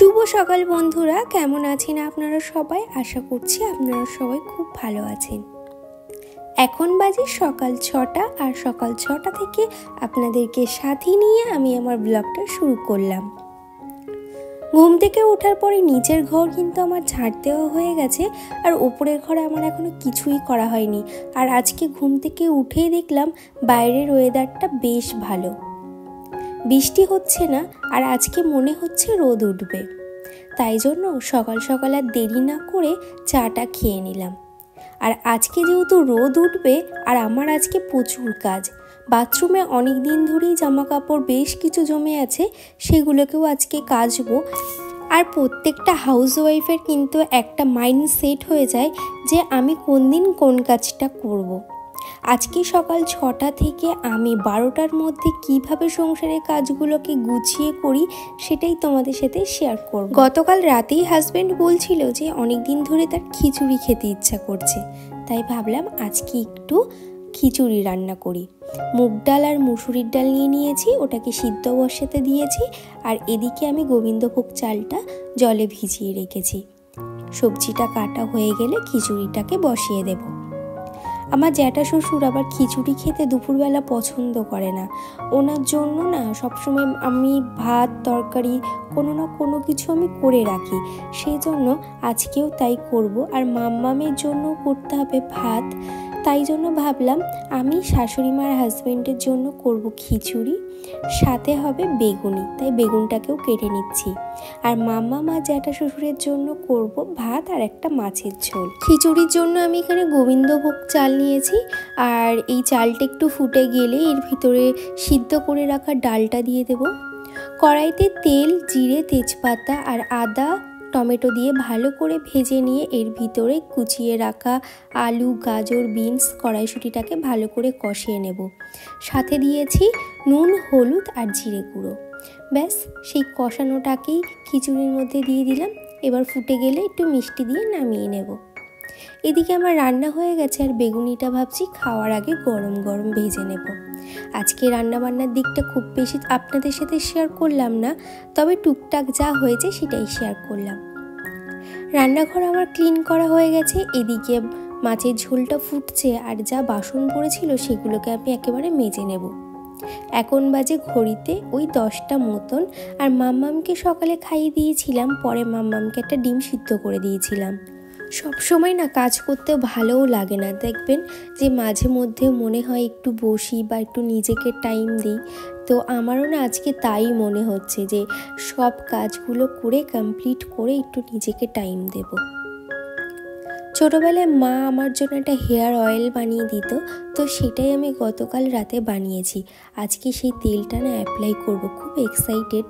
শুভ সকাল বন্ধুরা, কেমন আছেন আপনারা সবাই? আশা করছি আপনারা সবাই খুব ভালো আছেন। এখন বাজে সকাল 6টা, আর সকাল 6টা থেকে আপনাদেরকে সাথে নিয়ে আমি আমার ব্লগটা শুরু করলাম। ঘুম থেকে ওঠার পরে নিচের ঘর কিন্তু আমার ঝাড় দেওয়া হয়ে গেছে, আর ওপরের ঘরে আমার এখনো কিছুই করা হয়নি। আর আজকে ঘুম থেকে উঠেই দেখলাম বাইরের ওয়েদারটা বেশ ভালো, বৃষ্টি হচ্ছে না, আর আজকে মনে হচ্ছে রোদ উঠবে। তাই জন্য সকাল সকাল আর দেরি না করে চাটা খেয়ে নিলাম। আর আজকে যেহেতু রোদ উঠবে, আর আমার আজকে প্রচুর কাজ, বাথরুমে অনেক দিন ধরেই জামা কাপড় বেশ কিছু জমে আছে, সেগুলোকেও আজকে কাচবো। আর প্রত্যেকটা হাউসওয়াইফের কিন্তু একটা মাইন্ড সেট হয়ে যায় যে আমি কোন দিন কোন কাজটা করব। আজকে সকাল 6টা থেকে আমি 12টার মধ্যে কিভাবে সংসারের কাজগুলোকে গুছিয়ে করি সেটাই তোমাদের সাথে শেয়ার করব। গতকাল রাতেই হাজব্যান্ড বলছিল যে অনেক দিন ধরে তার খিচুড়ি খেতে ইচ্ছা করছে, তাই ভাবলাম আজকে একটু খিচুড়ি রান্না করি। মুগ ডাল আর মুসুরির ডাল নিয়ে নিয়েছি, ওটাকে সিদ্ধ বসাতে দিয়েছি। আর এদিকে আমি গোবিন্দভোগ চালটা জলে ভিজিয়ে রেখেছি। সবজিটা কাটা হয়ে গেলে খিচুড়িটাকে বসিয়ে দেব। আমার জ্যাঠা শ্বশুর আবার খিচুড়ি খেতে দুপুরবেলা পছন্দ করে না। ওনার জন্য না সবসময় আমি ভাত তরকারি কোনো না কোনো কিছু আমি করে রাখি, সেই জন্য আজকেও তাই করব। আর মাম্মামের জন্য করতে হবে ভাত, তাই জন্য ভাবলাম আমি শাশুড়ি মার হাজব্যান্ডের জন্য করব খিচুড়ি, সাথে হবে বেগুনি, তাই বেগুনটাকেও কেটে নিচ্ছি। আর মাম্মা জ্যাঠা শ্বশুরের জন্য করব ভাত আর একটা মাছের ঝোল। খিচুড়ির জন্য আমি এখানে গোবিন্দভোগ চাল নিয়েছি, আর এই চালটা একটু ফুটে গেলে এর ভিতরে সিদ্ধ করে রাখা ডালটা দিয়ে দেব। কড়াইতে তেল, জিরে, তেজপাতা আর আদা টমেটো দিয়ে ভালো করে ভেজে নিয়ে এর ভিতরে কুচিয়ে রাখা আলু, গাজর, বিনস, কড়াইশুঁটিটাকে ভালো করে কষিয়ে নেব। সাথে দিয়েছি নুন, হলুদ আর জিরে গুঁড়ো। ব্যাস, সেই কষানোটাকেই খিচুড়ির মধ্যে দিয়ে দিলাম। এবার ফুটে গেলে একটু মিষ্টি দিয়ে নামিয়ে নেব। এদিকে আমার রান্না হয়ে গেছে, আর বেগুনিটা ভাবছি খাওয়ার আগে গরম গরম ভেজে নেব। আজকে রান্নাবান্নার দিকটা খুব বেশি আপনাদের সাথে শেয়ার করলাম না, তবে টুকটাক যা হয়েছে সেটাই শেয়ার করলাম। রান্নাঘর আমার ক্লিন করা হয়ে গেছে, এদিকে মাছের ঝোলটা ফুটছে, আর যা বাসন পড়েছিল সেগুলোকে আমি একেবারে মেজে নেব। এখন বাজে ঘড়িতে ওই 10টা মতন। আর মাম্মামকে সকালে খাইয়ে দিয়েছিলাম, পরে মাম্মামকে একটা ডিম সিদ্ধ করে দিয়েছিলাম। সব সময় না কাজ করতে ভালোও লাগে না, দেখবেন যে মাঝে মধ্যে মনে হয় একটু বসি বা একটু নিজেকে টাইম দিই। তো আমারও না আজকে তাই মনে হচ্ছে যে সব কাজগুলো করে কমপ্লিট করে একটু নিজেকে টাইম দেব। ছোটোবেলায় মা আমার জন্য একটা হেয়ার অয়েল বানিয়ে দিত, তো সেটাই আমি গতকাল রাতে বানিয়েছি। আজকে সেই তেলটা না অ্যাপ্লাই করব, খুব এক্সাইটেড।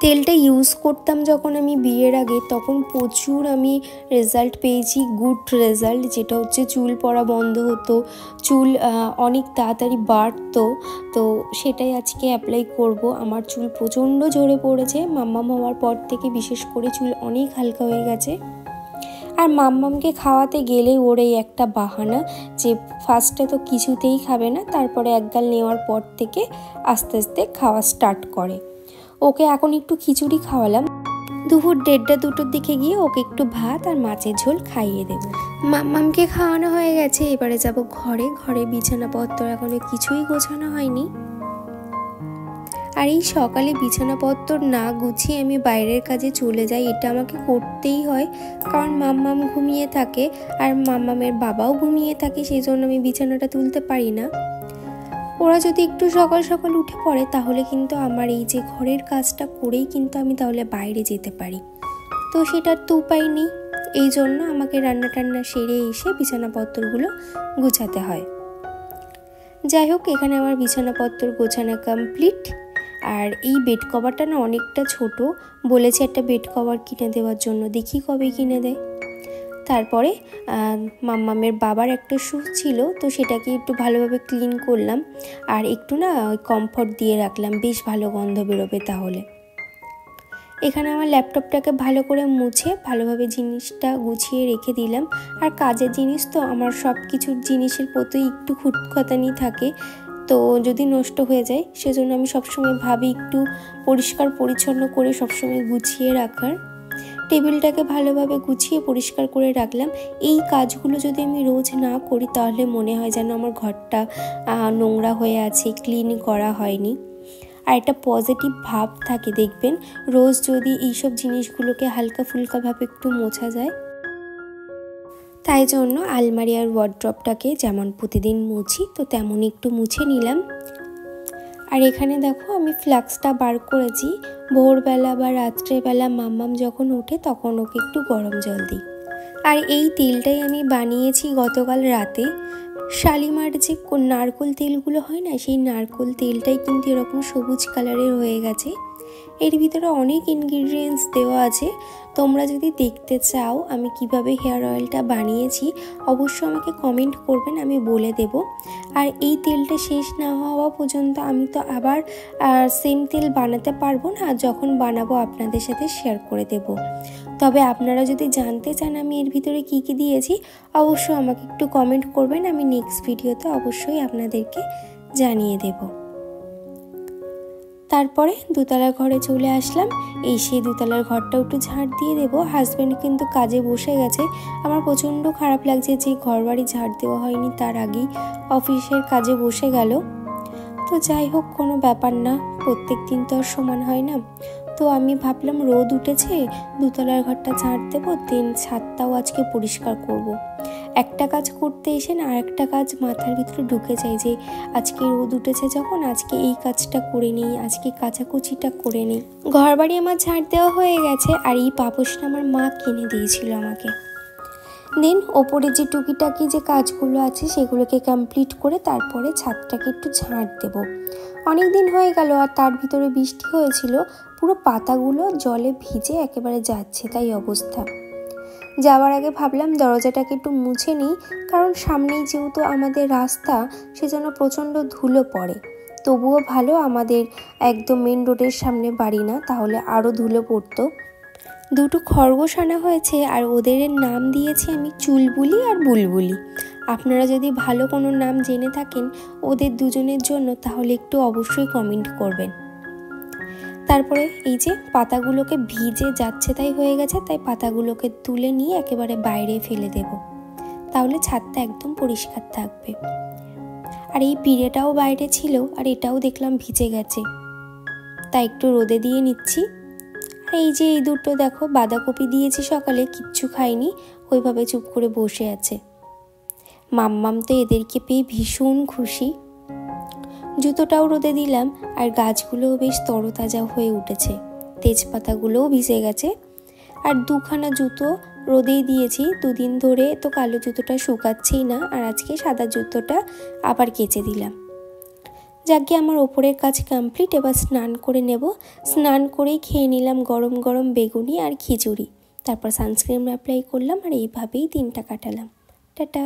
তেলটা ইউজ করতাম যখন আমি বিয়ের আগে, তখন প্রচুর আমি রেজাল্ট পেয়েছি, গুড রেজাল্ট, যেটা হচ্ছে চুল পড়া বন্ধ হতো, চুল অনেক তাড়াতাড়ি বাড়তো। তো সেটাই আজকে অ্যাপ্লাই করব। আমার চুল প্রচণ্ড ঝরে পড়েছে, মাম্মাম হওয়ার পর থেকে বিশেষ করে চুল অনেক হালকা হয়ে গেছে। আর মাম্মামকে খাওয়াতে গেলেই ওর এই একটা বাহানা যে ফার্স্টে তো কিছুতেই খাবে না, তারপরে একগাল নেওয়ার পর থেকে আস্তে আস্তে খাওয়া স্টার্ট করে। ওকে এখন একটু খিচুড়ি খাওয়ালাম, দুপুর 1:30-2টোর দিকে গিয়ে ওকে একটু ভাত আর মাছের ঝোল খাইয়ে দেব। মাম্মামকে খাওয়ানো হয়ে গেছে, এবারে যাব ঘরে বিছানাপত্র এখনো কিছুই গোছানো হয়নি। আর এই সকালে বিছানাপত্র না গুছিয়ে আমি বাইরের কাজে চলে যাই, এটা আমাকে করতেই হয়, কারণ মাম্মাম ঘুমিয়ে থাকে আর মাম্মামের বাবাও ঘুমিয়ে থাকে, সেই জন্য আমি বিছানাটা তুলতে পারি না। ওরা যদি একটু সকাল সকাল উঠে পড়ে তাহলে কিন্তু আমার এই যে ঘরের কাজটা করেই কিন্তু আমি তাহলে বাইরে যেতে পারি, তো সেটার তো উপায় নেই। এই জন্য আমাকে রান্না টান্না সেরে এসে বিছানাপত্রগুলো গোছাতে হয়। যাই হোক, এখানে আমার বিছানাপত্র গোছানো কমপ্লিট। আর এই বেড কভারটা না অনেকটা ছোট, বলেছে একটা বেড কভার কিনে দেওয়ার জন্য, দেখি কবে কিনে দেয়। তারপরে মাম্মামের বাবার একটা শু ছিল, তো সেটাকে একটু ভালোভাবে ক্লিন করলাম, আর একটু না কমফর্ট দিয়ে রাখলাম, বেশ ভালো গন্ধ বেরোবে তাহলে। এখানে আমার ল্যাপটপটাকে ভালো করে মুছে ভালোভাবে জিনিসটা গুছিয়ে রেখে দিলাম। আর কাজের জিনিস তো আমার সব কিছুর জিনিসের প্রতি একটু খুঁতখুঁতানি থাকে, তো যদি নষ্ট হয়ে যায় সেজন্য আমি সবসময় ভাবি একটু পরিষ্কার পরিচ্ছন্ন করে সবসময় গুছিয়ে রাখার। টেবিলটাকে ভালোভাবে গুছিয়ে পরিষ্কার করে রাখলাম। এই কাজগুলো যদি আমি রোজ না করি তাহলে মনে হয় যেন আমার ঘরটা নোংরা হয়ে আছে, ক্লিন করা হয়নি। আর একটা পজিটিভ ভাব থাকে দেখবেন রোজ যদি এইসব জিনিসগুলোকে হালকা ফুলকাভাবে একটু মোছা যায়। তাই জন্য আলমারি আর ওয়ার্ড্রপটাকে যেমন প্রতিদিন মুছি তো তেমনই একটু মুছে নিলাম। আর এখানে দেখো আমি ফ্লাক্সটা বার করেছি। ভোরবেলা বা রাত্রেবেলা মাম্মাম যখন ওঠে তখন ওকে একটু গরম জল দিই। আর এই তেলটাই আমি বানিয়েছি গতকাল রাতে। শালিমার যে নারকোল তেলগুলো হয় না, সেই নারকোল তেলটাই কিন্তু এরকম সবুজ কালারের হয়ে গেছে। এর ভিতরে অনেক ইনগ্রিডিয়েন্টস দেওয়া আছে। তোমরা যদি দেখতে চাও আমি কিভাবে হেয়ার অয়েলটা বানিয়েছি অবশ্যই আমাকে কমেন্ট করবেন, আমি বলে দেব। আর এই তেলটা শেষ না হওয়া পর্যন্ত আমি তো আবার সেম তেল বানাতে পারবো না, যখন বানাবো আপনাদের সাথে শেয়ার করে দেব। তবে আপনারা যদি জানতে চান আমি এর ভিতরে কি কি দিয়েছি অবশ্যই আমাকে একটু কমেন্ট করবেন, আমি নেক্সট ভিডিওতে অবশ্যই আপনাদেরকে জানিয়ে দেব। তারপরে দোতলার ঘরে চলে আসলাম। সেই দোতলার ঘরটাও একটু ঝাড় দিয়ে দেবো। হাজব্যান্ড কিন্তু কাজে বসে গেছে। আমার প্রচণ্ড খারাপ লাগছে যে ঘর বাড়ি ঝাড় দেওয়া হয়নি, তার আগেই অফিসের কাজে বসে গেল। তো যাই হোক, কোনো ব্যাপার না, প্রত্যেক দিন তো আর সমান হয় না। তো আমি ভাবলাম রোদ উঠেছে, দোতলার ঘরটা ঝাড় দেবো, দেন ছাদটাও আজকে পরিষ্কার করব। একটা কাজ করতে এসে না আর একটা কাজ মাথার ভিতরে ঢুকে যায় যে আজকে রোদ উঠেছে যখন আজকে এই কাজটা করে নিই, আজকে কাচাকুচিটা করে নিই। ঘর বাড়ি আমার ঝাড় দেওয়া হয়ে গেছে। আর এই পাপোশটা আমার মা কিনে দিয়েছিল আমাকে। দেন ওপরে যে টুকিটাকি যে কাজগুলো আছে সেগুলোকে কমপ্লিট করে তারপরে ছাদটাকে একটু ঝাড় দেব। অনেক দিন হয়ে গেল আর তার ভিতরে বৃষ্টি হয়েছিল, পুরো পাতাগুলো জলে ভিজে একেবারে যাচ্ছে তাই অবস্থা। যাওয়ার আগে ভাবলাম দরজাটাকে একটু মুছে নিই, কারণ সামনেই যেহেতু আমাদের রাস্তা সেজন্য প্রচণ্ড ধুলো পড়ে। তবুও ভালো আমাদের একদম মেন রোডের সামনে বাড়ি না, তাহলে আরও ধুলো পড়তো। দুটো খরগোশ আনা হয়েছে আর ওদের নাম দিয়েছি আমি চুলবুলি আর বুলবুলি। আপনারা যদি ভালো কোনো নাম জেনে থাকেন ওদের দুজনের জন্য তাহলে একটু অবশ্যই কমেন্ট করবেন। তারপরে এই যে পাতাগুলোকে ভিজে যাচ্ছে তাই হয়ে গেছে, তাই পাতাগুলোকে তুলে নিয়ে একেবারে বাইরে ফেলে দেব, তাহলে ছাদটা একদম পরিষ্কার থাকবে। আর এই পিঁড়েটাও বাইরে ছিল আর এটাও দেখলাম ভিজে গেছে, তাই একটু রোদে দিয়ে নিচ্ছি। আর এই যে এই দুটো দেখো বাঁধাকপি দিয়েছি সকালে, কিচ্ছু খায়নি, ওইভাবে চুপ করে বসে আছে। মাম্মাম তো এদেরকে পেয়ে ভীষণ খুশি। জুতোটাও রোদে দিলাম আর গাছগুলোও বেশ তরতাজা হয়ে উঠেছে, তেজপাতাগুলোও ভিজে গেছে। আর দুখানা জুতো রোদেই দিয়েছি, দুদিন ধরে তো কালো জুতোটা শুকাচ্ছেই না, আর আজকে সাদা জুতোটা আবার কেচে দিলাম। যাকে আমার ওপরের কাজ কমপ্লিট, এবার স্নান করে নেব। স্নান করেই খেয়ে নিলাম গরম গরম বেগুনি আর খিচুড়ি, তারপর সানস্ক্রিন অ্যাপ্লাই করলাম আর এইভাবেই দিনটা কাটালাম। টাটা।